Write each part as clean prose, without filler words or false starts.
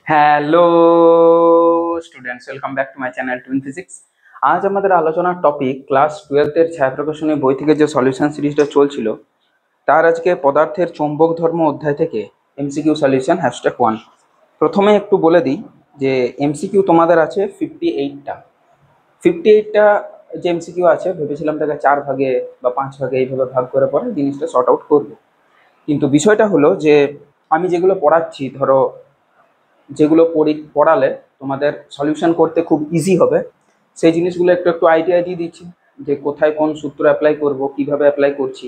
Hello students, welcome back to my channel twin physics. আজ আমাদের আলোচনার টপিক ক্লাস 12-এর ছায়াপ্রকাশনী বই থেকে যে সলিউশন সিরিজটা চলছিল তার আজকে পদার্থের চৌম্বক ধর্ম অধ্যায় থেকে এমসিকিউ সলিউশন #1। প্রথমে একটু বলে দিই যে এমসিকিউ তোমাদের আছে 58টা যে এমসিকিউ আছে, ভেবেছিলাম তাকে 4 ভাগে বা 5 ভাগে এইভাবে ভাগ করে পরে জিনিসটা শর্ট আউট করবো। কিন্তু বিষয়টা হলো যে আমি যেগুলো পড়াচ্ছি, ধরো যেগুলো পড়ালে তোমাদের সলিউশন করতে খুব ইজি হবে, সেই জিনিসগুলো একটু একটু আইডিয়া দিয়ে দিচ্ছি যে কোথায় কোন সূত্র অ্যাপ্লাই করব, কিভাবে অ্যাপ্লাই করছি,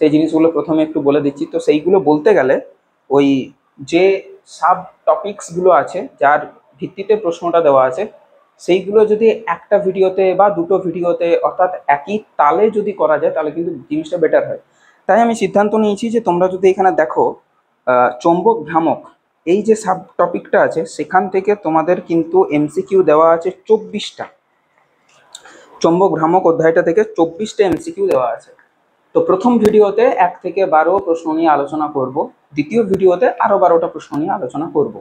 সেই জিনিসগুলো প্রথমে একটু বলে দিচ্ছি। তো সেইগুলো বলতে গেলে ওই যে সাব টপিকসগুলো আছে যার ভিত্তিতে প্রশ্নটা দেওয়া আছে, সেইগুলো যদি একটা ভিডিওতে বা দুটো ভিডিওতে অর্থাৎ একই তালে যদি করা যায় তাহলে কিন্তু জিনিসটা বেটার হয়। তাই আমি সিদ্ধান্ত নিয়েছি যে তোমরা যদি এখানে দেখো চৌম্বক ভ্রামক এই যে সাব টপিকটা আছে সেখান থেকে তোমাদের কিন্তু এমসিকিউ দেওয়া আছে 24টা। চৌম্বক ভ্রামক অধ্যায়টা থেকে 24টা এমসিকিউ দেওয়া আছে। তো প্রথম ভিডিওতে 1 থেকে 12 প্রশ্ন নিয়ে আলোচনা করব, দ্বিতীয় ভিডিওতে আরো 12টা প্রশ্ন নিয়ে আলোচনা করব।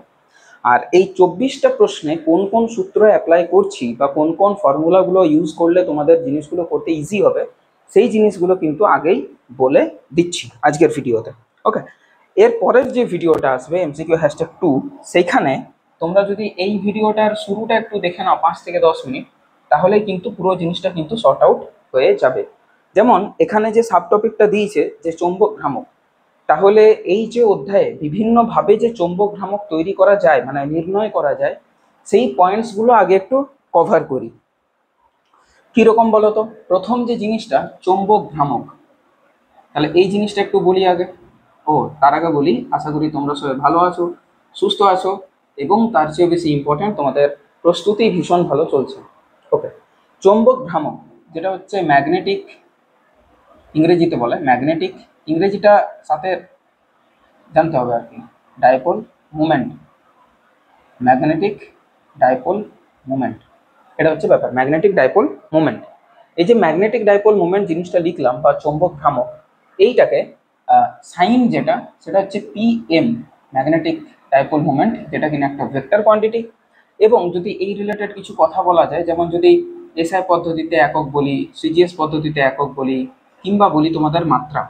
আর এই 24টা প্রশ্নে কোন কোন সূত্র অ্যাপ্লাই করছি বা কোন কোন ফর্মুলাগুলো ইউজ করলে তোমাদের জিনিসগুলো করতে ইজি হবে, সেই জিনিসগুলো কিন্তু আগেই বলে দিচ্ছি আজকের ভিডিওতে। ওকে, এর পরের যে ভিডিওটা আসবে এমসিকিউ #2, সেইখানে তোমরা যদি এই ভিডিওটার শুরুটা একটু দেখে নাও 5 থেকে 10 মিনিট, তাহলে কিন্তু পুরো জিনিসটা কিন্তু শর্ট আউট হয়ে যাবে। যেমন এখানে যে সাব টপিকটা দিয়েছে যে চৌম্বক ভ্রামক, তাহলে এই যে অধ্যায়ে বিভিন্নভাবে যে চৌম্বক ভ্রামক তৈরি করা যায় মানে নির্ণয় করা যায়, সেই পয়েন্টসগুলো আগে একটু কভার করি। কিরকম বলতো? প্রথম যে জিনিসটা চৌম্বক ভ্রামক, তাহলে এই জিনিসটা একটু বলি আগে। তার আগে বলি, আশা করি তোমরা সবাই ভালো আছো, সুস্থ আছো, এবং তার চেয়ে বেশি ইম্পর্ট্যান্ট তোমাদের প্রস্তুতি ভীষণ ভালো চলছে। ওকে, চৌম্বক ভ্রামক যেটা হচ্ছে ম্যাগনেটিক, ইংরেজিতে বলে ম্যাগনেটিক, ইংরেজিটা সাথে জানতে হবে আর কি। Dipole moment, magnetic dipole moment, এটা হচ্ছে ব্যাপার, ম্যাগনেটিক ডাইপোল মুমেন্ট। এই যে ম্যাগনেটিক ডাইপোল মুমেন্ট জিনিসটা লিখলাম বা চৌম্বক ভ্রামক, এইটাকে সাইন যেটা সেটা হচ্ছে PM, ম্যাগনেটিক ডাইপোল মুমেন্ট, যেটা কিনা একটা ভেক্টর কোয়ান্টিটি। এবং যদি এই রিলেটেড কিছু কথা বলা যায়, যেমন যদি SI পদ্ধতিতে একক বলি, CGS পদ্ধতিতে একক বলি, কিংবা বলি তোমাদের মাত্রা,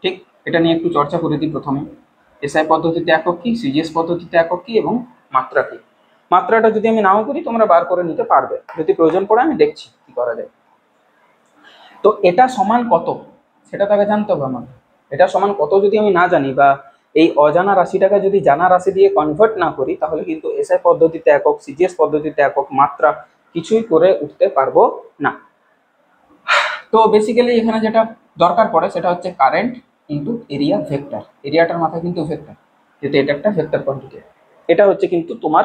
ঠিক এটা নিয়ে একটু চর্চা করে দিই প্রথমে। SI পদ্ধতিতে একক কি, CGS পদ্ধতিতে একক কি, এবং মাত্রা কি। মাত্রাটা যদি আমি নাও করি তোমরা বার করে নিতে পারবে, যদি প্রয়োজন পড়ে আমি দেখছি কি করা যায়। তো এটা সমান কত সেটা তাকে জানতে হবে আমার। এটা সমান কত যদি আমি না জানি, বা এই অজানা রাশিটাকে যদি জানা রাশি দিয়ে কনভার্ট না করি, তাহলে কিন্তু SI পদ্ধতিতে একক, CGS পদ্ধতিতে একক, মাত্রা কিছুই করে উঠতে পারবো না। তো বেসিক্যালি এখানে যেটা দরকার পড়ে সেটা হচ্ছে কারেন্ট ইন্টু এরিয়া ভেক্টর। এরিয়াটার মাথায় কিন্তু ভেক্টর, যেহেতু এটা একটা ভেক্টর কোয়ান্টিটি। এটা হচ্ছে কিন্তু তোমার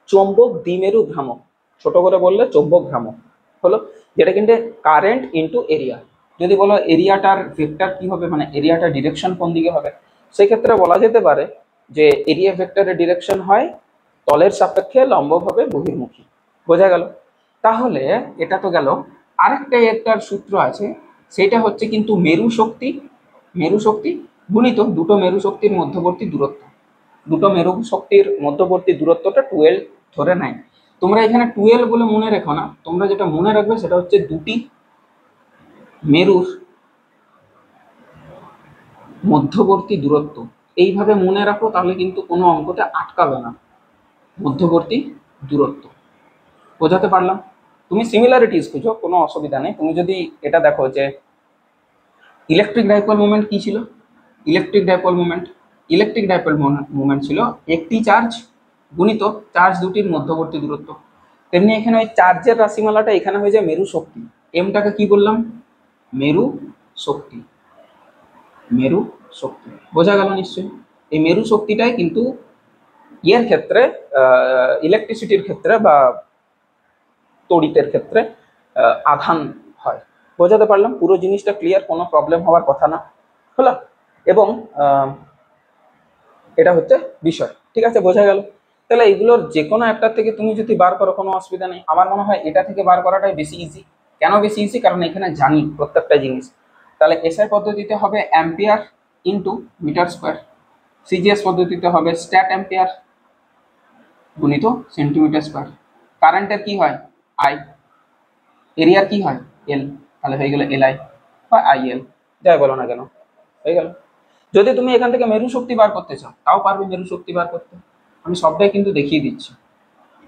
চৌম্বক দ্বিমেরু ভ্রামক, ছোট করে বললে চৌম্বক ভ্রামক হলো, যেটা কিন্তু কারেন্ট ইন্টু এরিয়া। যদি বলো এরিয়াটার ভেক্টর কি হবে, মানে এরিয়াটার ডিরেকশন কোন দিকে হবে, সেক্ষেত্রে বলা যেতে পারে যে এরিয়া ভেক্টরের ডিরেকশন হয় তলের সাপেক্ষে লম্বভাবে বহির্মুখী। বোঝা গেল? তাহলে এটা তো গেল। আরেকটা একটার সূত্র আছে, সেটা হচ্ছে কিন্তু মেরু শক্তি, মেরু শক্তি গুণিত দুটো মেরু শক্তির মধ্যবর্তী দূরত্ব। দুটো মেরু শক্তির মধ্যবর্তী দূরত্বটা 12 ধরে নেয়। তোমরা এখানে 12 বলে মনে রেখো না, তোমরা যেটা মনে রাখবে সেটা হচ্ছে দুটি মেরুর মধ্যবর্তী দূরত্ব। এইভাবে মনে রাখো, তাহলে কিন্তু কোনো অঙ্কতে আটকাবে না। মধ্যবর্তী দূরত্ব, বোঝাতে পারলাম? তুমি সিমিলারিটিস খুঁজো, কোনো অসুবিধা নেই। তুমি যদি এটা দেখো যে ইলেকট্রিক ডাইপোল মোমেন্ট কি ছিল, electric dipole moment, electric dipole moment ছিল একটি চার্জ গুণিত চার্জ দুটির মধ্যবর্তী দূরত্ব। তেমনি এখানে ওই চার্জের রাশিমালাটা এখানে হয়ে যায় মেরু শক্তি। এমটাকে কি বললাম? মেরু শক্তি, মেরু শক্তি। বোঝা গেল নিশ্চয়ই? এই মেরু শক্তিটাই কিন্তু ইয়ের ক্ষেত্রে, ইলেকট্রিসিটির ক্ষেত্রে বা তড়িতের ক্ষেত্রে আধান হয়। বোঝাতে পারলাম? পুরো জিনিসটা ক্লিয়ার, কোনো প্রবলেম হওয়ার কথা না, হলো? এবং এটা হচ্ছে বিষয়, ঠিক আছে? বোঝা গেল? তাহলে এগুলোর যে কোনো একটা থেকে তুমি যদি বার করো কোনো অসুবিধা নেই। আমার মনে হয় এটা থেকে বার করাটাই বেশি ইজি। কেন বেশি ইজি? কারণ এখানে জানি প্রত্যেকটা জিনিস। তাহলে এসআই পদ্ধতিতে হবে ampere into metre square, CGS পদ্ধতিতে হবে স্ট্যাট অ্যাম্পিয়ার গুণিত সেন্টিমিটার স্কোয়ার। কারেন্টের কি হয় আই, এরিয়ার কি হয় এল, তাহলে হয়ে গেল এল আই বা আই এল, যাই বলো না কেন হয়ে গেল। যদি তুমি এখান থেকে মেরু শক্তি বার করতে চাও তাও পারবে মেরু শক্তি বার করতে, আমি সবটাই কিন্তু দেখিয়ে দিচ্ছি।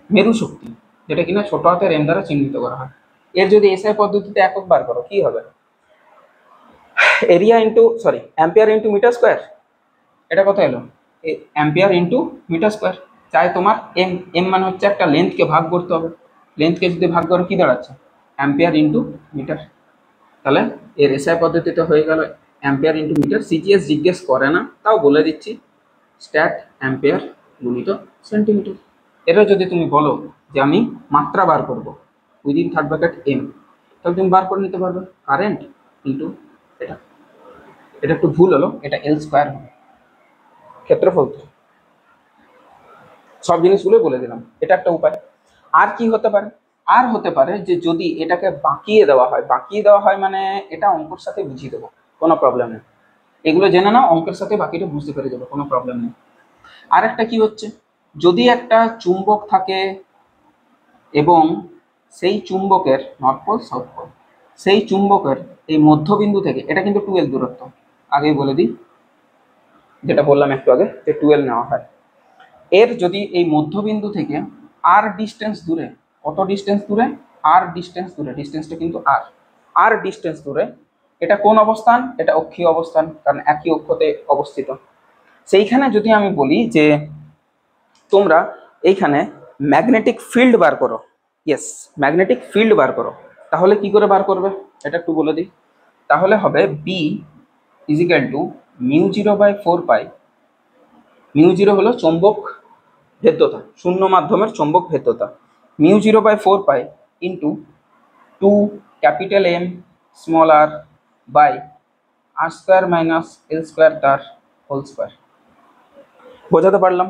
মেরু শক্তি যেটা কিনা ছোট হাতের এম দ্বারা চিহ্নিত করা হয়, এর যদি এসআই পদ্ধতিতে একক বার করো কি হবে, area into sorry ampere into metre square, এটা কত এলো অ্যাম্পিয়ার ইন্টু মিটার স্কোয়ার। চাই তোমার এম, এম মানে হচ্ছে একটা লেন্থকে ভাগ করতে হবে, লেন্থকে যদি ভাগ করো কি দাঁড়াচ্ছে অ্যাম্পিয়ার ইন্টু মিটার, তাহলে এর এসআই পদ্ধতিতে হয়ে গেল অ্যাম্পিয়ার ইন্টু মিটার। সিজিএস জিজ্ঞেস করে না তাও বলে দিচ্ছি, স্ট্যাট অ্যাম্পিয়ার গুণিত সেন্টিমিটার। এটা যদি তুমি বলো যে আমি মাত্রা বার করব উইদিন থার্ড ব্র্যাকেট এম, তাহলে তুমি বার করে নিতে পারবে কারেন্ট ইন্টু এটা, এটা একটু ভুল হলো, এটা এল স্কোয়ার হবে ক্ষেত্রফল। সব জিনিসগুলো বলে দিলাম, এটা একটা উপায়। আর কি হতে পারে, আর হতে পারে যে যদি এটাকে বাঁকিয়ে দেওয়া হয়, বাঁকিয়ে দেওয়া হয় মানে এটা অঙ্কের সাথে বুঝিয়ে দেবো, কোনো প্রবলেম নেই, এগুলো জেনে নাও, অঙ্কের সাথে বাকিটা বুঝতে পেরে যাবো, কোনো প্রবলেম নেই। আর একটা কি হচ্ছে, যদি একটা চুম্বক থাকে এবং সেই চুম্বকের নর্থ পোল সাউথ পোল, সেই চুম্বকের এই মধ্যবিন্দু থেকে, এটা কিন্তু 12 দূরত্ব, আগেই বলে দিই যেটা বললাম একটু আগে যে 12 নেওয়া হয়, এর যদি এই মধ্যবিন্দু থেকে আর ডিস্টেন্স দূরে, কত ডিস্টেন্স দূরে আর ডিস্টেন্স দূরে, ডিস্টেন্সটা কিন্তু আর, আর ডিস্টেন্স দূরে, এটা কোন অবস্থান, এটা অক্ষীয় অবস্থান কারণ একই অক্ষতে অবস্থিত। সেইখানে যদি আমি বলি যে তোমরা এইখানে ম্যাগনেটিক ফিল্ড বার করো, ইয়েস ম্যাগনেটিক ফিল্ড বার করো, তাহলে কি করে বার করবে এটা একটু বলে দিই। তাহলে হবে বি ইজিক্যাল টু μ0/4 μ0 হলো চৌম্বক ভেদ্যতা, শূন্য মাধ্যমের চৌম্বক ভেদ্যতা, μ0/4 into 2 capital M small R by R square minus L square তার হোল স্কোয়ার। বোঝাতে পারলাম,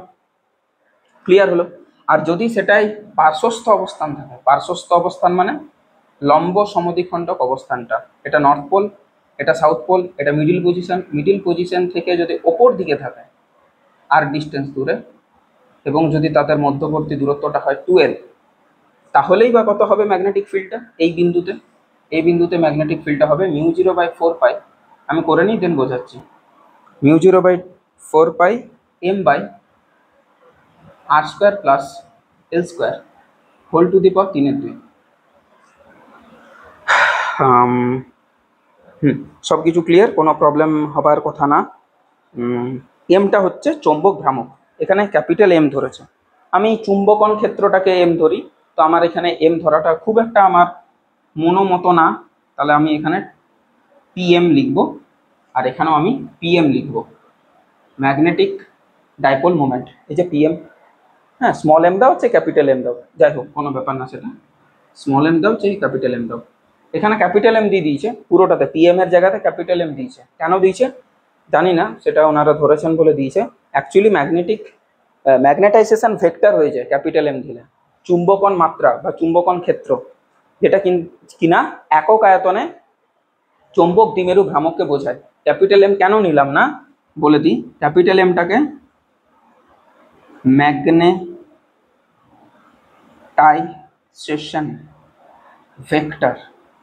ক্লিয়ার হলো। আর যদি সেটাই পার্শ্বস্থ অবস্থান থাকে, পার্শ্বস্থ অবস্থান মানে লম্ব সমদ্বিখণ্ডক অবস্থানটা, এটা নর্থ পোল, এটা সাউথ পোল, এটা মিডিল পজিশন থেকে যদি ওপর দিকে থাকে আর ডিস্টেন্স দূরে, এবং যদি তাদের মধ্যবর্তী দূরত্বটা হয় 12, তাহলেই বা কত হবে ম্যাগনেটিক ফিল্ডটা এই বিন্দুতে, এই বিন্দুতে ম্যাগনেটিক ফিল্ডটা হবে μ0/4 আমি করে নিই দেন বোঝাচ্ছি, μ0/4 M by R square plus L square whole to the power 3/2। সব কিছু ক্লিয়ার, কোনো প্রবলেম হবার কথা না। এমটা হচ্ছে চৌম্বক ভ্রামক, এখানে ক্যাপিটাল এম ধরেছে, আমি চুম্বকন ক্ষেত্রটাকে এম ধরি, তো আমার এখানে এম ধরাটা খুব একটা আমার মতো না, তাহলে আমি এখানে পিএম লিখব, আর এখানেও আমি পিএম লিখব, ম্যাগনেটিক ডাইপোল মোমেন্ট, এই যে পিএম, হ্যাঁ স্মল এম দাও চাই ক্যাপিটাল এম দাও, যাই হোক কোনো ব্যাপার না, সেটা স্মল এম দাও চাই ক্যাপিটাল এম দাও, এখানে ক্যাপিটাল এম দিয়ে দিয়েছে পুরোটাতে, পিএম এর জায়গাতে ক্যাপিটাল এম দিয়েছে, কেন দিয়েছে জানি না, সেটা ওনারা ধরেছেন বলে দিয়েছে। অ্যাকচুয়ালি ম্যাগনেটাইজেশন ভেক্টর হয়ে যায় ক্যাপিটাল এম দিলে, চুম্বকন মাত্রা বা চুম্বকন ক্ষেত্র, যেটা কিনা একক আয়তনে চৌম্বক দ্বিমেরু ভ্রামককে বোঝায়। ক্যাপিটাল এম কেন নিলাম না বলে দিই, ক্যাপিটাল এমটাকে ম্যাগনেটাইজেশন ভেক্টর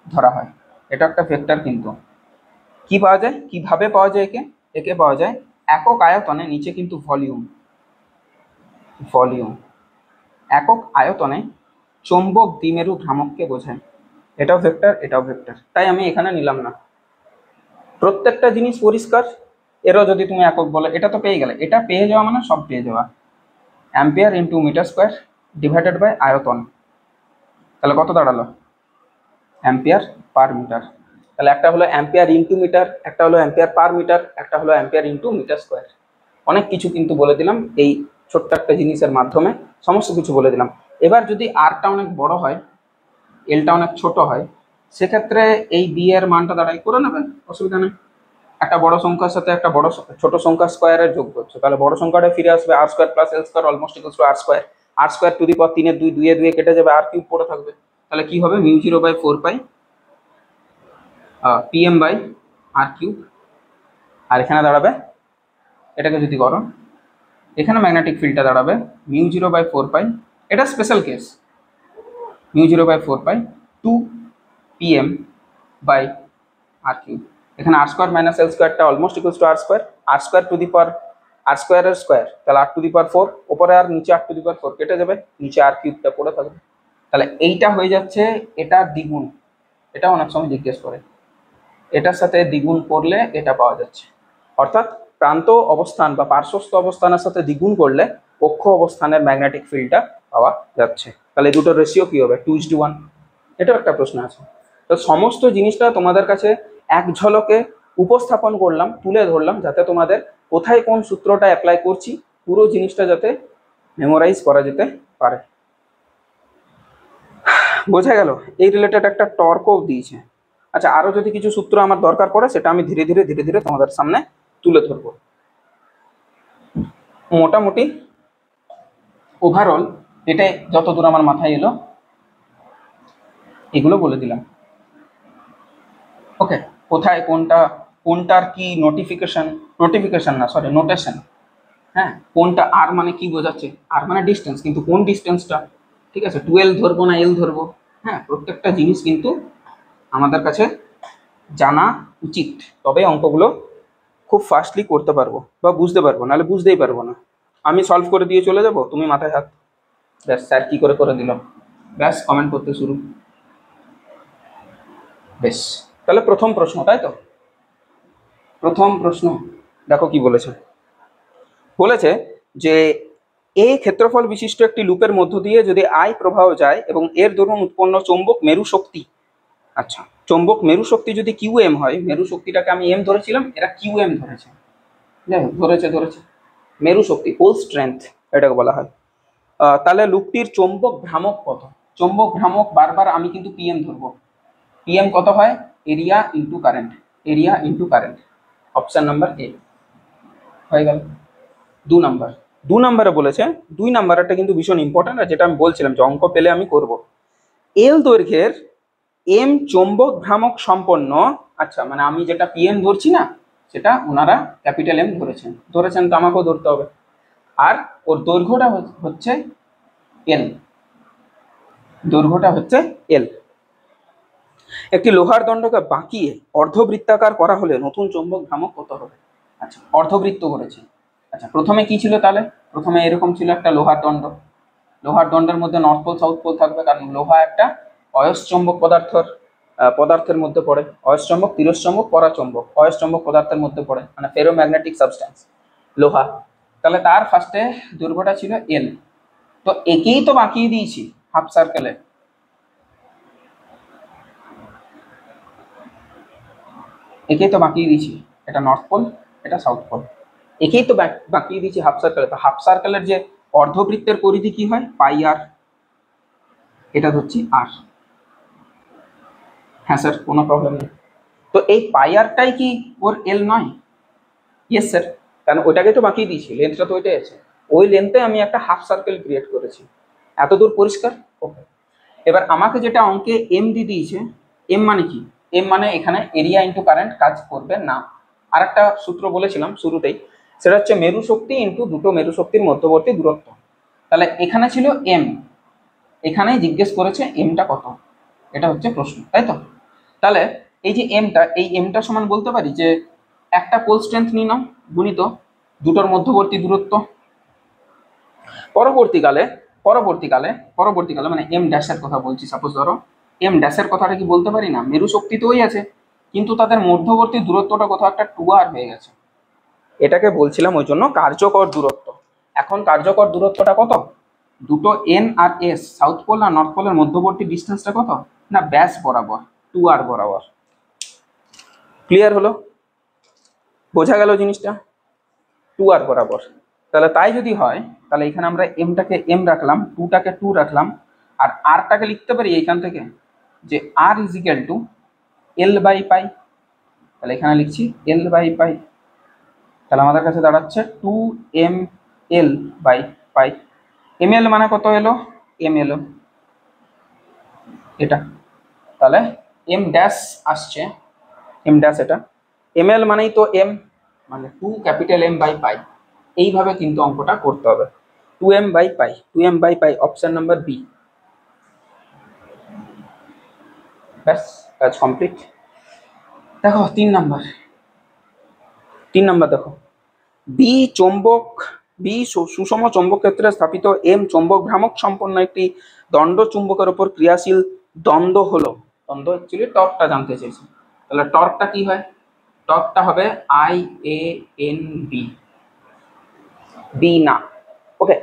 ধরা হয়, এটা একটা ভেক্টর, কিন্তু কি পাওয়া যায়, কিভাবে পাওয়া যায় একে, একে পাওয়া যায় একক আয়তনে, নিচে কিন্তু ভলিউম, ভলিউম একক আয়তনে চৌম্বক দ্বিমেরু ভ্রামককে বোঝায়, এটাও ভেক্টর এটাও ভেক্টর, তাই আমি এখানে নিলাম না। প্রত্যেকটা জিনিস পরিষ্কার, এরও যদি তুমি একক বলো, এটা তো পেয়ে গেলে, এটা পেয়ে যাওয়া মানে সব পেয়ে যাওয়া, ampere into metre square divided by আয়তন, তাহলে কত দাঁড়ালো অ্যাম্পিয়ার পার মিটার, তাহলে একটা হলো অ্যাম্পিয়ার ইন্টু মিটার, একটা হলো অ্যাম্পিয়ার পার মিটার, একটা হলো অ্যাম্পিয়ার ইন্টু মিটার স্কোয়ার। অনেক কিছু কিন্তু বলে দিলাম এই ছোট্ট একটা জিনিসের মাধ্যমে, সমস্ত কিছু বলে দিলাম। এবার যদি আরটা অনেক বড় হয়, এলটা অনেক ছোট হয়, সেক্ষেত্রে এই বি এর মানটা দাঁড়াই করে নেবেন, অসুবিধা নেই, একটা বড় সংখ্যার সাথে একটা বড় ছোট সংখ্যা স্কোয়ারের যোগ করছে, তাহলে বড় সংখ্যাটা ফিরে আসবে R square plus L square almost equals to R square, R square to the power 3/2, 2 কেটে যাবে, আর কিউব পড়ে থাকবে, তাহলে কি হবে μ0/4 পিএম বাই আর কিউব, আর এখানে দাঁড়াবে, এটাকে যদি করো এখানে ম্যাগনেটিক ফিল্ডটা দাঁড়াবে μ0/4 পাই, এটা স্পেশাল কেস, μ0/4 পাই 2pm/r³। এখানে r স্কোয়ার মাইনাস এল স্কোয়ারটা almost equals to R square, R square to the power R স্কোয়ারের স্কোয়ার, তাহলে r⁴, ওপরে আর নিচে r⁴ কেটে যাবে, নিচে r³ পড়ে থাকবে, তাহলে এইটা হয়ে যাচ্ছে এটা দ্বিগুণ। এটা অনেক সময় জিজ্ঞেস করে, এটার সাথে দ্বিগুণ করলে এটা পাওয়া যাচ্ছে, অর্থাৎ প্রান্ত অবস্থান বা পার্শ্বস্থ অবস্থানের সাথে দ্বিগুণ করলে কক্ষ অবস্থানের ম্যাগনেটিক ফিল্ডটা পাওয়া যাচ্ছে। তাহলে দুটো রেশিও কি হবে? 2:1। এটাও একটা প্রশ্ন আছে। তো সমস্ত জিনিসটা তোমাদের কাছে এক ঝলকে উপস্থাপন করলাম, তুলে ধরলাম, যাতে তোমাদের কোথায় কোন সূত্রটা অ্যাপ্লাই করছি পুরো জিনিসটা যাতে মেমোরাইজ করা যেতে পারে। বোঝা গেল? এই রিলেটেড একটা টর্কও দিয়েছে। আচ্ছা, আরো যদি কিছু সূত্র আমার দরকার পড়ে সেটা আমি ধীরে ধীরে তোমাদের সামনে তুলে ধরবো। মোটামুটি ওভারঅল এটাই যতদূর আমার মাথায় এলো এগুলো বলে দিলাম। ওকে, কোথায় কোনটার কি নোটিফিকেশন না সরি নোটেশন, হ্যাঁ, কোনটা আর মানে কি বোঝাচ্ছে, আর মানে ডিস্টেন্স, কিন্তু কোন ডিস্টেন্সটা, ঠিক আছে, 12 ধরবো না এল ধরবো, হ্যাঁ, প্রত্যেকটা জিনিস কিন্তু আমাদের কাছে জানা উচিত, তবে অঙ্কগুলো খুব ফাস্টলি করতে পারবো বা বুঝতে পারবো, নাহলে বুঝতেই পারবো না। আমি সলভ করে দিয়ে চলে যাব, তুমি মাথায় হাত, ব্যাস স্যার কি করে দিল, ব্যাস কমেন্ট করতে শুরু। বেশ, তাহলে প্রথম প্রশ্ন, তাই তো? প্রথম প্রশ্ন দেখো কি বলেছে। বলেছে যে এই ক্ষেত্রফল বিশিষ্ট একটি লুপের মধ্য দিয়ে যদি আই প্রবাহ যায় এবং এর দরুন উৎপন্ন চৌম্বক মেরু শক্তি, আচ্ছা, চৌম্বক মেরু শক্তি যদি কিউ এম হয়, মেরু শক্তিটাকে আমি এম ধরেছিলাম, এরা কিউ এম ধরেছে, ধরেছে মেরু শক্তি হোল স্ট্রেংথ এটাকে বলা হয়, তাহলে লুপটির চৌম্বক ভ্রামক কত? চৌম্বক ভ্রামক বারবার আমি কিন্তু পিএম ধরবো। পিএম কত হয়? Area into current, area into current, option number এ হয়ে গেল। 2 নম্বরে বলেছে, 2 নম্বরটা কিন্তু ভীষণ ইম্পর্টেন্ট, আর যেটা আমি বলছিলাম যে অঙ্ক পেলে আমি করব। এল দৈর্ঘ্যের এম চৌম্বক ভ্রামক সম্পন্ন, আচ্ছা মানে আমি যেটা পিএম ধরছি না সেটা ওনারা ক্যাপিটাল এম ধরেছেন তো আমাকেও ধরতে হবে, আর ওর দৈর্ঘ্যটা হচ্ছে এল, দৈর্ঘ্যটা হচ্ছে এল। একটি লোহার দণ্ডকে বাঁকিয়ে অর্ধবৃত্তাকার করা হলে নতুন চৌম্বক ভ্রামক কত হবে? আচ্ছা, অর্ধবৃত্ত করেছে। আচ্ছা, প্রথমে কি ছিল তাহলে? প্রথমে এরকম ছিল একটা লোহার দণ্ড, লোহার দণ্ডের মধ্যে নর্থ পোল সাউথ পোল থাকবে, কারণ লোহা একটা অয়স্চম্বক পদার্থের মধ্যে পড়ে, অয়স্চম্বক, তিরস্চম্বক, পরাচম্বক, অয়স্চম্বক পদার্থের মধ্যে পড়ে, মানে ফেরোম্যাগনেটিক সাবস্টেন্স লোহা। তাহলে তার ফার্স্টে দৈর্ঘ্যটা ছিল এল, তো একেই তো বাঁকিয়ে দিয়েছি হাফ সার্কেলে, একেই তো বাঁকিয়ে দিয়েছি, এটা নর্থ পোল এটা সাউথ পোল, একেই তো বাঁকিয়ে দিয়েছি হাফ সার্কেলে। তো হাফ সার্কেলের যে অর্ধবৃত্তের পরিধি কি হয়? পাই আর, এটা ধরছি আর। হ্যাঁ স্যার, কোনো প্রবলেম নেই। তো এই পাই আরটাই কি ওর এল নয়? ইয়েস স্যার, কারণ ওইটাকে তো বাঁকিয়ে দিয়েছি, লেন্থটা তো ওইটাই আছে, ওই লেন্থে আমি একটা হাফ সার্কেল ক্রিয়েট করেছি। এতদূর পরিষ্কার? ওকে। এবার আমাকে যেটা অঙ্কে এম দিয়ে দিয়েছে, এম মানে কি? এম মানে এখানে এরিয়া ইন্টু কারেন্ট কাজ করবে না। আর একটা সূত্র বলেছিলাম শুরুতেই, সেটা হচ্ছে মেরু শক্তি ইন্টু দুটো মেরু শক্তির মধ্যবর্তী দূরত্ব। তাহলে এখানে ছিল এম, এখানে জিজ্ঞেস করেছে এমটা কত, এটা হচ্ছে প্রশ্ন, তাই তো? তাহলে এই যে এমটা, এই এমটা সমান বলতে পারি যে একটা পোল স্ট্রেংথ নিয়ে নাও গুণিত দুটোর মধ্যবর্তী দূরত্ব। পরবর্তীকালে মানে এম ড্যাশের কথা বলছি, সাপোজ ধরো এম ড্যাশের কথাটা কি বলতে পারি না, মেরু শক্তি তো ওই আছে, কিন্তু তাদের মধ্যবর্তী দূরত্বটা কোথাও একটা 2r হয়ে গেছে, এটাকে বলছিলাম ওই জন্য কার্যকর দূরত্ব। এখন কার্যকর দূরত্বটা কত? দুটো এন আর এস, সাউথ পোল আর নর্থ পোলের মধ্যবর্তী ডিস্টেন্সটা কত না, ব্যাস বরাবর 2r বরাবর। ক্লিয়ার হলো? বোঝা গেল জিনিসটা? 2r বরাবর। তাহলে তাই যদি হয়, তাহলে এখানে আমরা এমটাকে এম রাখলাম, 2টাকে 2 রাখলাম, আর আরটাকে লিখতে পারি এইখান থেকে যে R is equal to L by pi. তাহলে এখানে লিখছি এল বাই পাই, তাহলে আমাদের কাছে দাঁড়াচ্ছে 2ml বাই পাই। ml মানে কত এলো? এম এলো এটা, তাহলে এম ড্যাশ আসছে, এম ড্যাশ এটা, ml মানেই তো এম, মানে 2 ক্যাপিটাল এম বাই পাই। এইভাবে কিন্তু অঙ্কটা করতে হবে। 2m/π, 2m/π, option number B. ব্যাস, কাজ কমপ্লিট। দেখো 3 নাম্বার দেখো, বি চৌম্বক, সুষম চৌম্বক ক্ষেত্রে স্থাপিত এম চৌম্বক ভ্রামক সম্পন্ন একটি দণ্ড চুম্বকের উপর ক্রিয়াশীল দ্বন্দ্ব হলো, দ্বন্দ্ব অ্যাকচুয়ালি টর্কটা জানতে চাইছি, তাহলে টর্কটা কি হয়? টর্কটা হবে IANB, বি না। ওকে,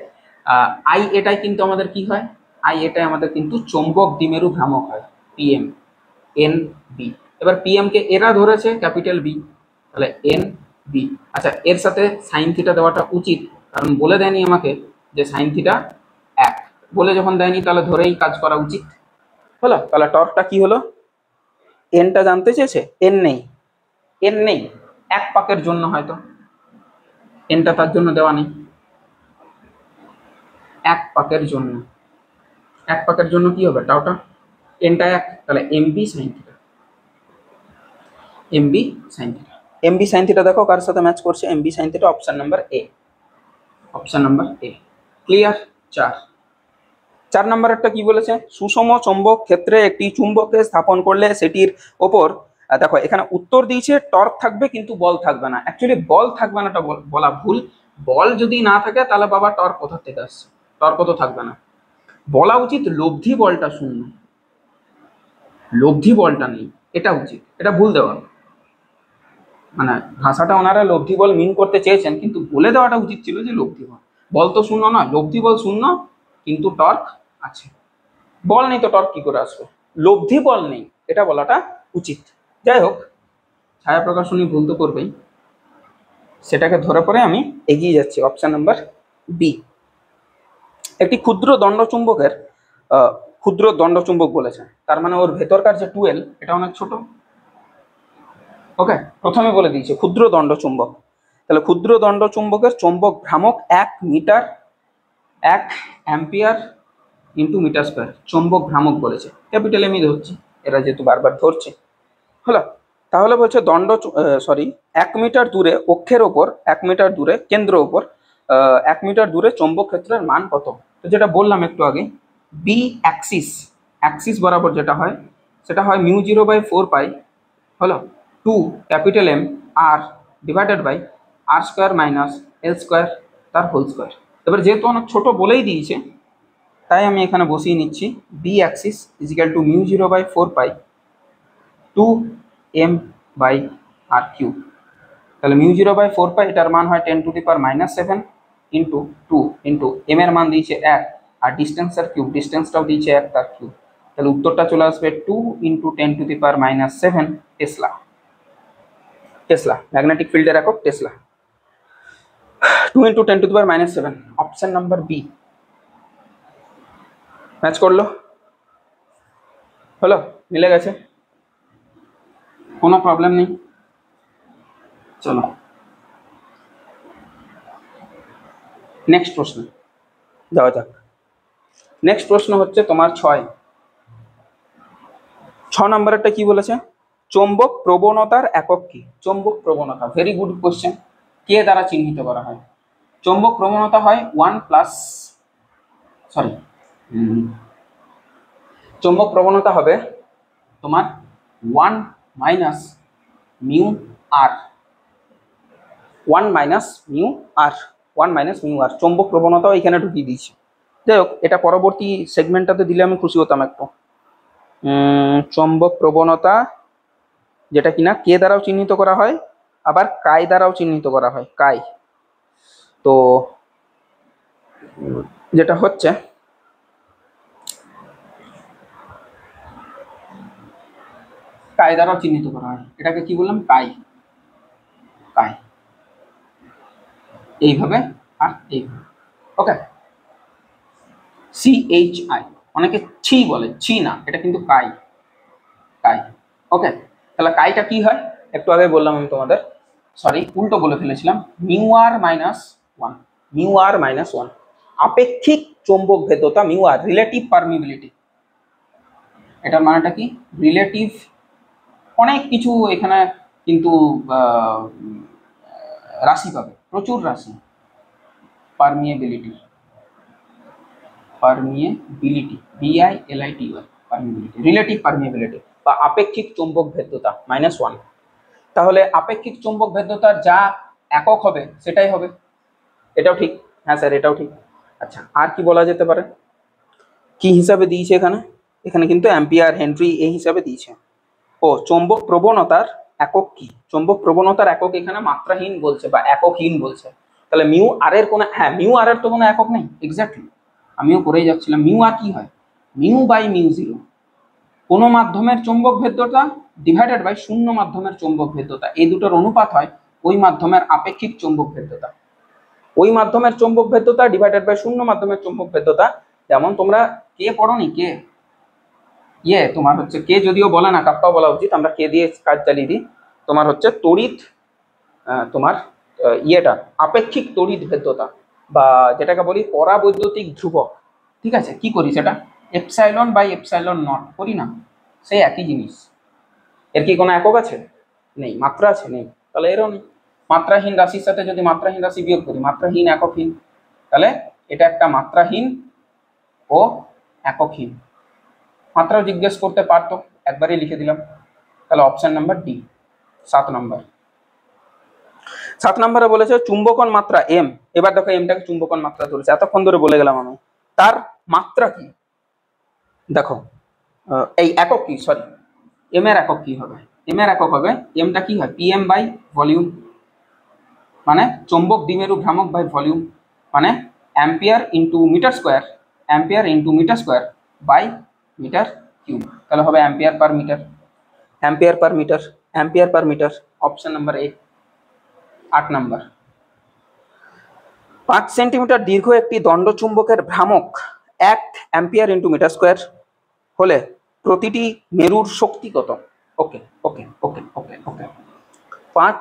এটাই কিন্তু আমাদের কি হয়, এটাই আমাদের কিন্তু চৌম্বক দ্বিমেরু ভ্রামক হয়, PM NB। এবার PM কে এরা ধরেছে ক্যাপিটাল বি, তাহলে NB। আচ্ছা, এর সাথে সাইন থিটা দেওয়াটা উচিত, কারণ বলে দেয়নি আমাকে যে সাইন থিটা 1, বলে যখন দেয়নি তাহলে ধরেই কাজ করা উচিত হলো। তাহলে টর্কটা কি হলো? এনটা জানতে চেয়েছে, এন নেই, এন নেই, এক পাকের জন্য হয়তো এনটা তার জন্য দেওয়া নেই, এক পাকের জন্য, এক পাকের জন্য কি হবে টাওটা, এনটা 1, তাহলে MB sine theta, MB sine theta. MB sine theta দেখো কার সাথে ম্যাচ করছে, MB sign theta, option number এ, অপশন নাম্বার এ। ক্লিয়ার? 4 নাম্বারেরটা কি বলেছে? সুষম চৌম্বক ক্ষেত্রে একটি চুম্বককে স্থাপন করলে সেটির ওপর, দেখো এখানে উত্তর দিয়েছে টর্ক থাকবে কিন্তু বল থাকবে না। অ্যাকচুয়ালি বল থাকবে নাটা বলা ভুল, বল যদি না থাকে তাহলে বাবা টর্ক কোথা থেকে আসছে, টর্ক তো থাকবে না। বলা উচিত লব্ধি বলটা শূন্য, লব্ধি বলটা নেই, এটা উচিত, এটা ভুল দেওয়া, মানে ভাষাটা ওনারা লব্ধি বল মিন করতে চেয়েছেন, কিন্তু বলে দেওয়াটা উচিত ছিল যে লব্ধি বল, বল তো শূন্য নয়, লব্ধি বল শূন্য কিন্তু টর্ক আছে। বল নেই তো টর্ক কি করে আসবে, লব্ধি বল নেই, এটা বলাটা উচিত। যাই হোক, ছায়া প্রকাশনী ভুল তো করবেই, সেটাকে ধরে পরে আমি এগিয়ে যাচ্ছি। অপশন নাম্বার বি, একটি ক্ষুদ্র দণ্ডচুম্বকের, ক্ষুদ্র দণ্ডচুম্বক বলেছে, তার মানে ওর ভেতরকার যে টুয়েল এটা অনেক ছোট। ওকে, প্রথমে বলে দিয়েছে ক্ষুদ্র দণ্ডচুম্বক, তাহলে ক্ষুদ্র দণ্ডচুম্বকের চৌম্বক ভ্রামক 1 metre, 1 ampere into metre square, চৌম্বক ভ্রামক বলেছে, ক্যাপিটাল এমই ধরছি, এরা যেহেতু বারবার ধরছে হলো। তাহলে বলছে 1 মিটার দূরে অক্ষের ওপর, 1 মিটার দূরে কেন্দ্র ওপর 1 মিটার দূরে চৌম্বক ক্ষেত্রের মান কত? তো যেটা বললাম একটু আগে, বি অ্যাক্সিস বরাবর যেটা হয় সেটা হয় μ0/4π হলো 2 ক্যাপিটাল M আর ডিভাইডেড বাই R² - L² তার হোল স্কোয়ার। এবার যেহেতু অনেক ছোট বলেই দিয়েছে, তাই আমি এখানে বসিয়ে নিচ্ছি B Axis is equal two μ0/4π 2m/r3। তাহলে μ0/4π এটার মান হয় 10⁻⁷ ইন্টু 2 ইন্টু এম এর মান দিয়েছে 1 আর ডিস্টেন্সের কিউব, ডিস্টেন্সটাও দিয়েছে 1 তার কিউব, তাহলে উত্তরটা চলে আসবে 2 ইন্টু 10⁻⁷ টেসলা। টেসলা ম্যাগনেটিক ফিল্ডের একক tesla, 2 into 10⁻⁷, option number B match করলো, হলো, মিলে গেছে, কোনো প্রবলেম নেই। চলো নেক্সট প্রশ্ন যাওয়া যাক। নেক্সট প্রশ্ন হচ্ছে তোমার 6 নম্বরেরটা কি বলেছে? চৌম্বক প্রবণতার একক কি? চৌম্বক প্রবণতা, ভেরি গুড কোশ্চেন। কে দ্বারা চিহ্নিত করা হয়? চৌম্বক প্রবণতা হয় চৌম্বক প্রবণতা হবে তোমার 1 মাইনাস মিউ আর, 1 মাইনাস মিউ আর, 1 মাইনাস মিউ আর, চৌম্বক প্রবণতাও এখানে ঢুকিয়ে দিয়েছি। যাই হোক, এটা পরবর্তী সেগমেন্টটাতে দিলে আমি খুশি হতাম একটু। চৌম্বক প্রবণতা যেটা কিনা কে দ্বারাও চিহ্নিত করা হয়, আবার কাই দ্বারাও চিহ্নিত করা হয়, কাই। তো যেটা হচ্ছে কাই দ্বারাও চিহ্নিত করা হয়, এটাকে কি বললাম, কাই, কাই, এইভাবে আর এইভাবে। ওকে, CHI, অনেকে ছি বলে, ছি না, এটা কিন্তু কাই, কাই। ওকে, তাহলে কাইটা কি হয় একটু আগে বললাম আমি তোমাদের, সরি উল্টো বলে ফেলেছিলাম, μr-1, μr-1, আপেক্ষিক চৌম্বক ভেদ্যতা, μr রিলেটিভ পারমিবিলিটি, এটার মানেটা কি, রিলেটিভ, অনেক কিছু এখানে কিন্তু রাশি পাবে, প্রচুর রাশি, permeability, permeability, BILITY, permeability, relative permeability বা আপেক্ষিক চৌম্বক ভেদ্যতা -1। তাহলে আপেক্ষিক চৌম্বক ভেদ্যতার যা একক হবে সেটাই হবে, এটাও ঠিক। হ্যাঁ স্যার এটাও ঠিক। আচ্ছা আর কি বলা যেতে পারে, কি হিসাবে দিয়েছে এখানে, এখানে কিন্তু অ্যাম্পিয়ার হেনরি এই হিসাবে দিয়েছে। ও চৌম্বক প্রবণতার একক কি, চৌম্বক প্রবণতার একক এখানে মাত্রাহীন বলছে বা এককহীন বলছে। তাহলে মিউ আর এর কোনো, হ্যাঁ মিউ আর এর তো কোনো একক নেই, এক্স্যাক্টলি আমিও করেই যাচ্ছিলাম। মিউ আর কি হয়, মিউ বাই মিউ জিরো, কোনো মাধ্যমের চৌম্বক ভেদ্যতা ডিভাইডেড বাই শূন্য মাধ্যমের চৌম্বক ভেদ্যতা, এই দুটোর অনুপাত হয় ওই মাধ্যমের আপেক্ষিক চৌম্বক ভেদ্যতা। ওই মাধ্যমের চৌম্বক ভেদ্যতা ডিভাইডেড বাই শূন্য মাধ্যমের চৌম্বক ভেদ্যতা। যেমন তোমরা কে পড়োনি, কে তোমার হচ্ছে কে যদিও বলে না, কাপ্পা বলা উচিত, আমরা কে দিয়ে কাজ চালিয়ে দিই। তোমার হচ্ছে তড়িৎ, তোমার আপেক্ষিক তড়িৎ ভেদ্যতা বা যেটাকে বলি পরাবৈদ্যুতিক ধ্রুবক। ঠিক আছে, কি করি সেটা এপসাইলন বাই এপসাইলন নট করি না, সেই একই জিনিস। এর কি কোনো একক আছে, নেই। মাত্রা আছে, নেই। তাহলে এরও নেই। মাত্রাহীন রাশির সাথে যদি মাত্রাহীন রাশি বিয়োগ করি, মাত্রাহীন এককহীন, তাহলে এটা একটা মাত্রাহীন ও এককহীন। মাত্রাও জিজ্ঞেস করতে পারতো, একবারই লিখে দিলাম। তাহলে অপশন নাম্বার ডি 7 নম্বর। 7 নম্বরে বলেছে চুম্বকন মাত্রা এম। এবার দেখো এমটাকে চুম্বকন মাত্রা ধরেছে, এতক্ষণ ধরে বলে গেলাম আমি। তার মাত্রা কি দেখো, এই একক কি, সরি এম এর একক কি হবে, এম এর একক হবে, এমটা কি হয় PM বাই ভলিউম, মানে চৌম্বক দ্বিমেরু ভ্রামক বাই ভলিউম, মানে ampere into metre square, ampere into metre square by metre cube. তাহলে হবে ampere per metre, ampere per metre, ampere per metre. Option number A. 8 number. 5 centimetre দীর্ঘ একটি দণ্ড চুম্বকের ভ্রামক 1 অ্যাম্পিয়ার ইন্টু মিটার স্কোয়ার হলে প্রতিটি মেরুর শক্তি কত? ওকে ওকে ওকে ওকে ওকে 5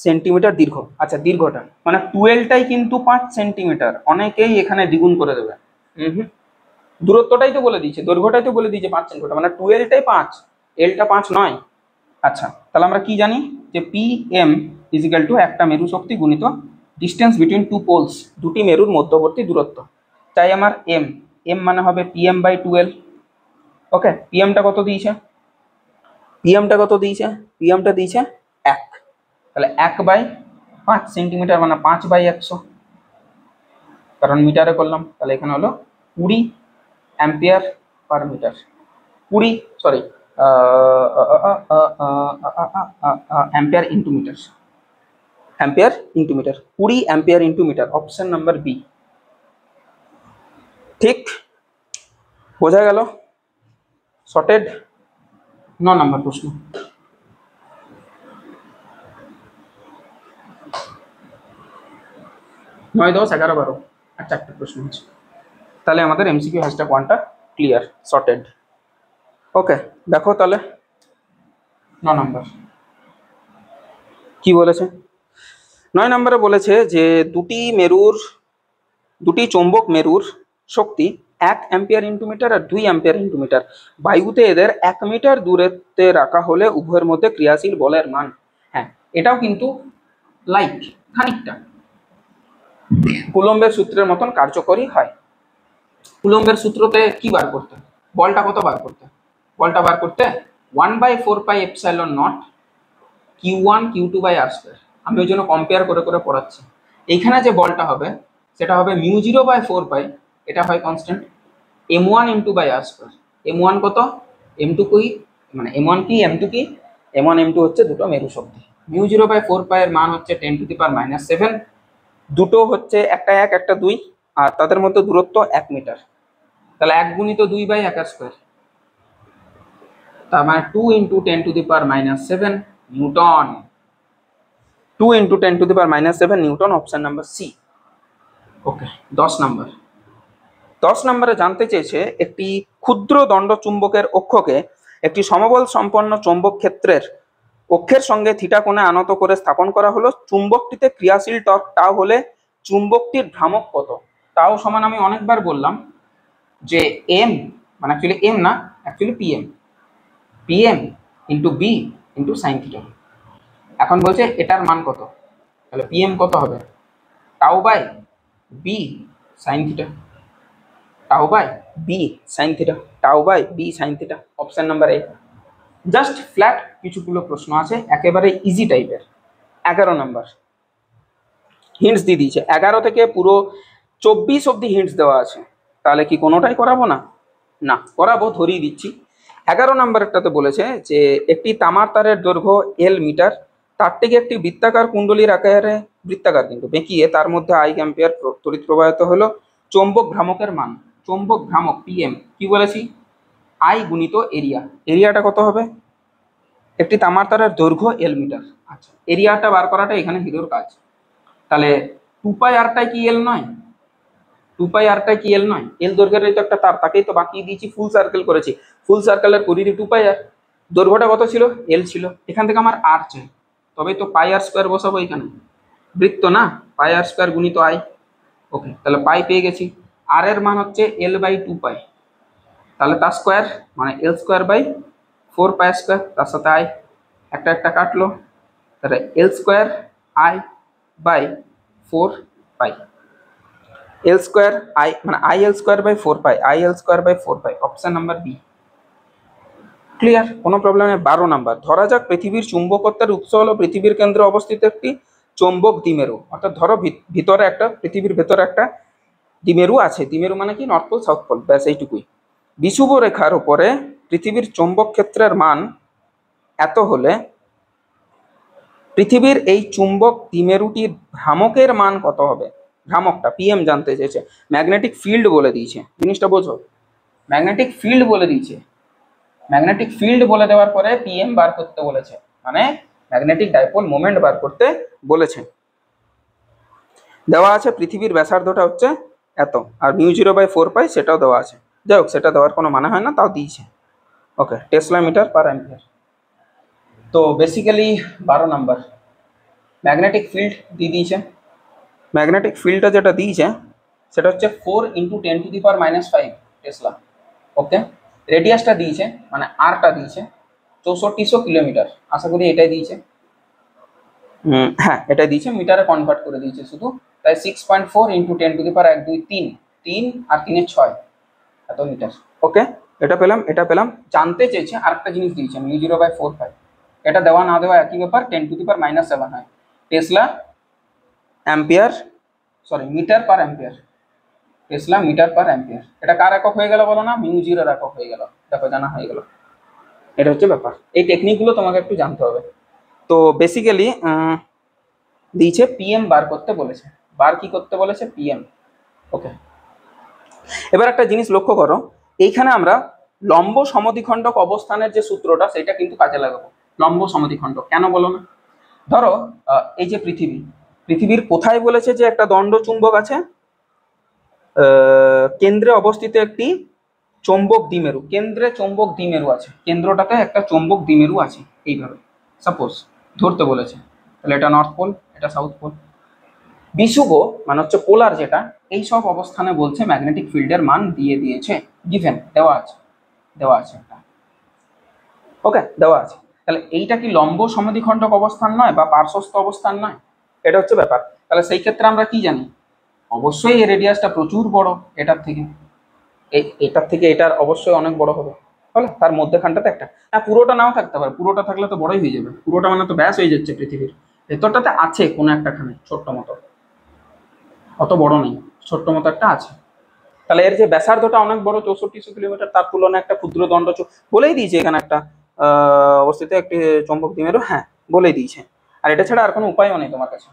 সেন্টিমিটার দীর্ঘ। আচ্ছা দীর্ঘটা মানে 12টাই কিন্তু 5 সেন্টিমিটার, অনেকেই এখানে দ্বিগুণ করে দেবে। দূরত্বটাই তো বলে দিয়েছে, দৈর্ঘ্যটাই তো বলে দিয়েছে 5 সেন্টিমিটার, মানে 12টাই 5, এলটা 5 নয়। আচ্ছা তাহলে আমরা কি জানি যে PM ইজিক্যাল টু একটা মেরু শক্তি গুণিত ডিস্টেন্স বিটুইন টু পোলস, দুটি মেরুর মধ্যবর্তী দূরত্ব। তাই আমার এম মানে হবে PM বাই 12। ওকে পিএমটা কত দিয়েছে, পিএমটা দিয়েছে 1, তাহলে 1/5 সেন্টিমিটার মানে 5/100, কারণ মিটারে করলাম। তাহলে এখানে হলো 20 ampere per metre, 20 sorry ampere into metre, ampere into metre, 20 ampere into metre. Option number B ঠিক, বোঝা গেল। সর্টেড। 9 নম্বর প্রশ্ন। 9, 10, 11, 12 আর 4টে প্রশ্ন আছে। তাহলে আমাদের MCQ হ্যাশট্যাগ 1টা ক্লিয়ার, সর্টেড। ওকে দেখো তাহলে 9 নম্বর কি বলেছে। 9 নম্বরে বলেছে যে দুটি চৌম্বক মেরুর শক্তি 1 অ্যাম্পিয়ার ইন্টু মিটার আর 2 অ্যাম্পিয়ার ইন্টু মিটার। বায়ুতে এদের 1 মিটার দূরত্বে রাখা হলে উভয়ের মধ্যে ক্রিয়াশীল বলের মান। হ্যাঁ এটাও কিন্তু লাইক খানিকটা কুলম্বের সূত্রের মতন কার্যকরী হয়। কুলম্বের সূত্রতে কি বার করতে, বলটা কত বার করতে, বলটা বার করতে 1/4 pi epsilon nought Q1 Q2 by R square. আমি ওই জন্য কম্পেয়ার করে করে পড়াচ্ছি। এইখানে যে বলটা হবে সেটা হবে μ0/4 পাই, এটা হয় constant, M1 into by R square. M1 কত, M2 কি, মানে M1 কি M2 কি, M1 M2 হচ্ছে দুটো মেরু শক্তি। μ0/4 পাই এর মান হচ্ছে 10⁻⁷। দুটো হচ্ছে একটা 1 একটা 2 আর তাদের মধ্যে দূরত্ব 1 মিটার। তাহলে 1 গুণিত 2/1 স্কোয়ার, তার মানে 2 into 10⁻⁷ newton. 2 into 10⁻⁷ newton. Option number C. Okay 10 নম্বর। 10 নম্বরে জানতে চেয়েছে একটি ক্ষুদ্র দণ্ড চুম্বকের অক্ষকে একটি সমবল সম্পন্ন চৌম্বক ক্ষেত্রের অক্ষের সঙ্গে থিটা কোণে আনত করে স্থাপন করা হলো। চুম্বকটিতে ক্রিয়াশীল টর্ক টাও হলে চুম্বকটির ভ্রামক কত? টাও সমান আমি অনেকবার বললাম যে এম মানে অ্যাকচুয়ালি এম না, actually PM into B into sine theta. এখন বলছে এটার মান কত, তাহলে পিএম কত হবে, tau by B sine theta, tau by B sine theta, tau by B sine theta, option number A. Just flat কিছুগুলো প্রশ্ন আছে একেবারে ইজি টাইপের। 11 নাম্বার হিন্টস দিয়ে দিয়েছে, 11 থেকে পুরো 24 অব্দি হিন্টস দেওয়া আছে। তাহলে কি কোনোটাই করাবো না? না, করাবো, ধরিয়ে দিচ্ছি। 11 নাম্বারটাতে বলেছে যে একটি তামার তারের দৈর্ঘ্য এল মিটার, তারটিকে একটি বৃত্তাকার কুণ্ডলীর আকারে, বৃত্তাকার কিন্তু বেঁকিয়ে তার মধ্যে আই অ্যাম্পিয়ার তড়িৎ প্রবাহিত হলো, চৌম্বক ভ্রামকের মান, চৌম্বক ভ্রামক পিএম কি বলেছি, আই গুণিত এরিয়া, এরিয়াটা কত হবে? একটি তামার তারের দৈর্ঘ্য এল মিটার। আচ্ছা, এরিয়াটা বার করাটা এখানে হিরোর কাজ। তাহলে 2 পাই আরটাই কি এল নয়? 2 পাই আরটাই কি এল নয়? এল দৈর্ঘ্যের এই তো একটা তার, তাকেই তো বাকিয়ে দিয়েছি, ফুল সার্কেল করেছি। ফুল সার্কেলের পরিধি 2 পাই আর, দৈর্ঘ্যটা কত ছিল? এল ছিল। এখান থেকে আমার আর চাই, তবেই তো পাই আর স্কোয়ার বসাবো এখানে, বৃত্ত না, পাই আর স্কোয়ার গুণিত আই। ওকে, তাহলে পাই পেয়ে গেছি। আর এর মান হচ্ছে এল বাই 2 পাই, তাহলে তার স্কোয়ার মানে L square by 4 pi square, তার সাথে আই একটা একটা কাটলো, তাহলে L square I by 4 pi, L square I মানে I L square by 4 pi, I L square by 4 pi, option number B. Clear, কোনো প্রবলেম নেই। 12 নাম্বার, ধরা যাক পৃথিবীর চুম্বকত্বের উৎস হলো পৃথিবীর কেন্দ্রে অবস্থিত একটি চৌম্বক দ্বিমেরু, অর্থাৎ ধরো ভিতরে একটা, পৃথিবীর ভেতরে একটা দ্বিমেরু আছে। দ্বিমেরু মানে কি? নর্থ পোল সাউথ পোল, ব্যাস এইটুকুই। বিষুব রেখার উপরে পৃথিবীর চৌম্বক ক্ষেত্রের মান এত হলে পৃথিবীর এই চুম্বক দ্বিমেরুটির ভ্রামকের মান কত হবে? ভ্রামকটা পিএম জানতে চেয়েছে, ম্যাগনেটিক ফিল্ড বলে দিয়েছে, জিনিসটা বোঝো, ম্যাগনেটিক ফিল্ড বলে দিয়েছে। ম্যাগনেটিক ফিল্ড বলে দেওয়ার পরে পিএম বার করতে বলেছে, মানে ম্যাগনেটিক ডাইপোল মোমেন্ট বার করতে বলেছে। দেওয়া আছে পৃথিবীর ব্যাসার্ধটা হচ্ছে এত, আর μ0/4 পাই সেটাও দেওয়া আছে। যাই হোক, সেটা দেওয়ার কোনো মানে হয় না, তাও দিয়েছে। ওকে, টেসলা মিটার পার অ্যাম্পিয়ার। তো বেসিক্যালি 12 নাম্বার ম্যাগনেটিক ফিল্ড দিয়ে দিয়েছে। ম্যাগনেটিক ফিল্ডটা যেটা দিয়েছে সেটা হচ্ছে 4 × 10⁻⁵ টেসলা। ওকে, রেডিয়াসটা দিয়েছে মানে আরটা দিয়েছে 6400 কিলোমিটার, আশা করি এটাই দিয়েছে। হ্যাঁ, এটাই দিয়েছে, মিটারে কনভার্ট করে দিয়েছে শুধু, তাই 6.4 × 10⁻⁵ 3 আর 3 6 এত মিটার। ওকে, এটা পেলাম, এটা পেলাম। জানতে চেয়েছে আরেকটা জিনিস দিয়েছে μ0/4 পাই, এটা দেওয়া না দেওয়া একই ব্যাপার, 10⁻⁷ হয়। Tesla ampere, sorry metre per ampere, tesla metre per ampere. এটা কার একক হয়ে গেল বলো না? μ0 একক হয়ে গেল। দেখো, জানা হয়ে গেল। এটা হচ্ছে ব্যাপার, এই টেকনিকগুলো তোমাকে একটু জানতে হবে। তো বেসিক্যালি দিয়েছে পিএম বার করতে বলেছে, বার কি করতে বলেছে? পিএম। ওকে, এবার একটা জিনিস লক্ষ্য করো, এইখানে আমরা লম্ব সমদ্বিখণ্ডক অবস্থানের যে সূত্রটা সেটা কিন্তু কাজে লাগাবো। লম্ব সমদ্বিখণ্ডক কেন বলো না? ধরো এই যে পৃথিবীর কোথায় বলেছে যে একটা দণ্ড চুম্বক আছে? কেন্দ্রে অবস্থিত একটি চৌম্বক দ্বিমেরু, কেন্দ্রে চৌম্বক দ্বিমেরু আছে, কেন্দ্রটাতে একটা চৌম্বক দ্বিমেরু আছে, এইভাবে সাপোজ ধরতে বলেছে। তাহলে এটা নর্থ পোল, এটা সাউথ পোল। বিষুব মানে হচ্ছে পোলার, যেটা এই সব অবস্থানে বলছে ম্যাগনেটিক ফিল্ডের মান দিয়ে দিয়েছে, গিভেন দেওয়া আছে, দেওয়া আছে একটা। ওকে, দেওয়া আছে। তাহলে এইটা কি লম্ব সমদ্বিখণ্ডক অবস্থান নয় বা পার্শ্বস্থ অবস্থান নয়? এটা হচ্ছে ব্যাপার। তাহলে সেই ক্ষেত্রে আমরা কি জানি? অবশ্যই এই রেডিয়াসটা প্রচুর বড় এটার থেকে, এটার থেকে এটার অবশ্যই অনেক বড় হবে। বলো, তার মধ্যেখানটাতে একটা, হ্যাঁ পুরোটা নাও থাকতে পারে, পুরোটা থাকলে তো বড়ই হয়ে যাবে, পুরোটা মানে তো ব্যাস হয়ে যাচ্ছে পৃথিবীর। ভেতরটাতে আছে কোনো একটা খানে ছোট্ট মতো, অত বড় নেই, ছোট্ট মতো একটা আছে। তাহলে এর যে ব্যাসার্ধটা অনেক বড় 6400 কিলোমিটার, তার তুলনায় একটা ক্ষুদ্র দণ্ড বলেই দিয়েছে এখানে একটা অবস্থিত একটি চৌম্বক দ্বিমেরু, হ্যাঁ বলেই দিয়েছে। আর এটা ছাড়া আর কোনো উপায়ও নেই তোমার কাছে।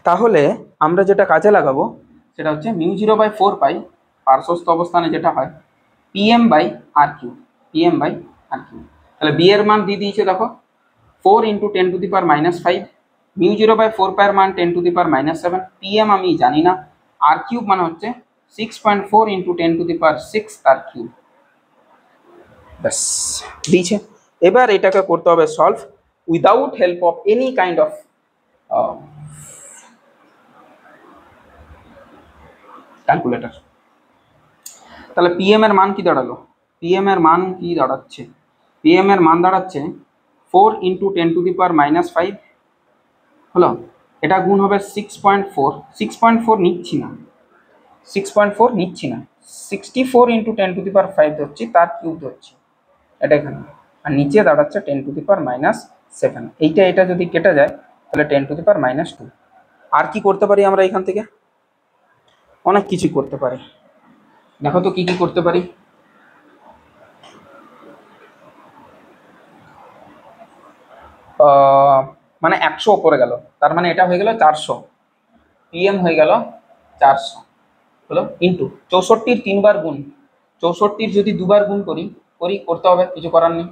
তাহলে আমরা যেটা কাজে লাগাবো সেটা হচ্ছে μ0/4 পাই পার্শ্বস্থ অবস্থানে যেটা হয় PM/r³, PM/r³। তাহলে বি এর মান দিয়ে দিয়েছে, দেখো 4 × 10⁻⁵, μ0/4 এর মান 10⁻⁷, PM আমি জানি না, r³ মানে হচ্ছে 6.4 × 10⁶ তার কিউব, ব্যাস দিয়েছে। এবার এটাকে করতে হবে solve without help of any kind of calculator. তাহলে পিএম এর মান কি দাঁড়ালো? পিএম এর মান কি দাঁড়াচ্ছে? পিএম এর মান দাঁড়াচ্ছে 4 × 10⁻⁵, হলো এটা গুণ হবে 6.4, 6.4 নিচ্ছি না, 6.4 নিচ্ছি না, 64 ইন্টু 10⁵ ধরছি, তার কিউব ধরছি, এটা এখানে। আর নিচে দাঁড়াচ্ছে 10⁻⁻7। এটা যদি কেটে যায় তাহলে 10⁻²। আর কি করতে পারি আমরা এখান থেকে? অনেক কিছু করতে পারি। দেখো তো কি কি করতে পারি। মানে 100 ওপরে গেল, তার মানে এটা হয়ে গেল 400, পিএম হয়ে গেল 400 হলো, ইন্টু 64 3 বার গুণ, 64 যদি 2 বার গুণ করতে হবে, কিছু করার নেই।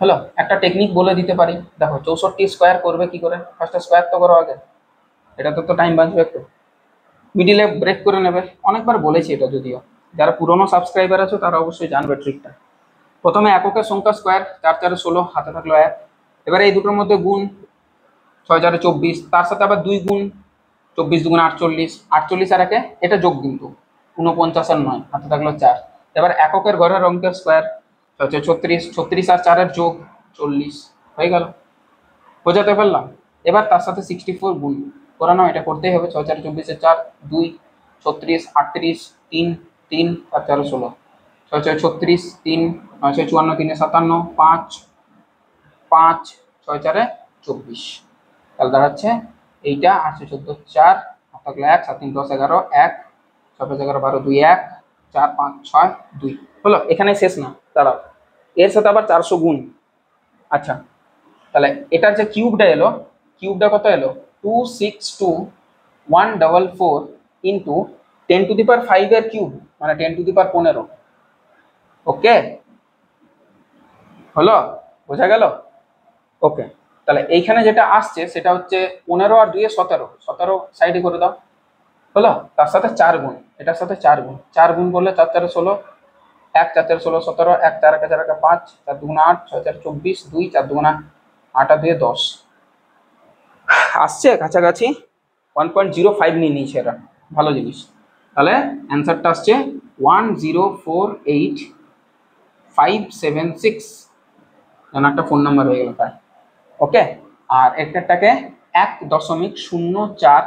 হলো, একটা টেকনিক বলে দিতে পারি। দেখো 64 স্কোয়ার করবে কি করে, ফার্স্টে স্কোয়ার তো করো আগে, এটা তো টাইম বাঁচবে একটু, মিডিলে ব্রেক করে নেবে। অনেকবার বলেছি এটা, যদিও যারা পুরনো সাবস্ক্রাইবার আছো তারা অবশ্যই জানবে ট্রিকটা। প্রথমে এককের সংখ্যা স্কোয়ার, 4 4 16, হাতে থাকলো 1। এবারে এই দুটোর মধ্যে গুণ, 6 4 24, তার সাথে আবার 2 গুণ, 24 2 48, 48 আর 1, এটা যোগ কিন্তু 49 আর 9, হাতে থাকলো 4। এবার এককের ঘরের অঙ্কের স্কোয়ার, 36, 36 আর 4-এর যোগ 40, হয়ে গেল। বোঝাতে পারলাম? এবার তার সাথে 64 গুণ করানো, এটা করতেই হবে। 6 4 24 4, 2 36 38 3 3 আর 4 16, 6 6 36 3 9 6 54 3 57 5 5 6 4 24, তাহলে দাঁড়াচ্ছে এইটা 8 14 4, হাত থাকলো 1, 7 3 10 11 1, 6 5 11 12 2 1, 4 5 6 2 হলো। এখানে শেষ না, দাঁড়াও, এর সাথে আবার 400 গুণ। আচ্ছা, তাহলে এটার যে কিউবটা এলো, কিউবটা কত এলো? 262 144 ইন্টু 10⁵ এর কিউব, মানে 10⁻15। ওকে, হলো, বোঝা গেল? ওকে, তাহলে এইখানে যেটা আসছে সেটা হচ্ছে 15 আর 2 17, 17 সাইডে করে দাও। হলো, তার সাথে 4 গুণ, এটার সাথে 4 গুণ, 4 গুণ করলে 4 4 16, 1 4 4 16 17, 1 4 1 4 1 5, 4 2 8, 6 4 24, 2 4 2 8 আর 2 10, আসছে কাছাকাছি। 1.05 নিয়ে নিয়েছে এরা, ভালো জিনিস। তাহলে অ্যান্সারটা আসছে 1048576, যেন একটা ফোন নাম্বার হয়ে গেল প্রায়। ওকে, আর একটাকে 1.04,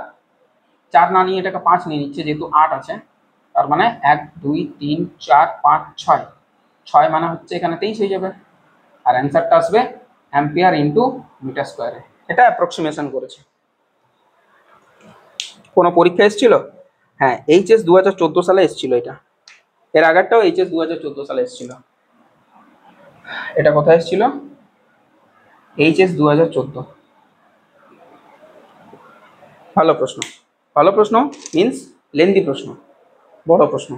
4 না নিয়ে এটাকে 5 নিয়ে নিচ্ছে, যেহেতু 8 আছে, তার মানে 1 2 3 4 5 6, 6 মানে হচ্ছে এখানে 23 হয়ে যাবে। আর অ্যান্সারটা আসবে অ্যাম্পিয়ার ইন্টু মিটার স্কোয়ারে। এটা অ্যাপ্রক্সিমেশন করেছে। কোনো পরীক্ষা এসেছিল? হ্যাঁ, HS 2014 সালে এসেছিল এটা। এর আগেরটাও HS 2014 সালে এসেছিল। এটা কোথায় এসেছিল? HS 2014। ভালো প্রশ্ন, ভালো প্রশ্ন মিন্স লেন্দি প্রশ্ন, বড় প্রশ্ন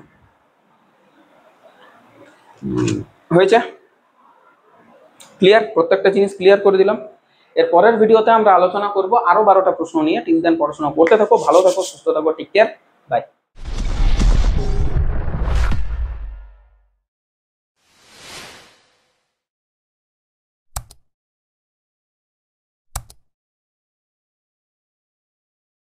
হয়েছে। ক্লিয়ার? প্রত্যেকটা জিনিস ক্লিয়ার করে দিলাম। এর পরের ভিডিওতে আমরা আলোচনা করব আরো 12টা প্রশ্ন নিয়ে। টিল দেন পড়াশোনা করতে থাকো, ভালো থাকো, সুস্থ থাকো, টেক কেয়ার, বাই।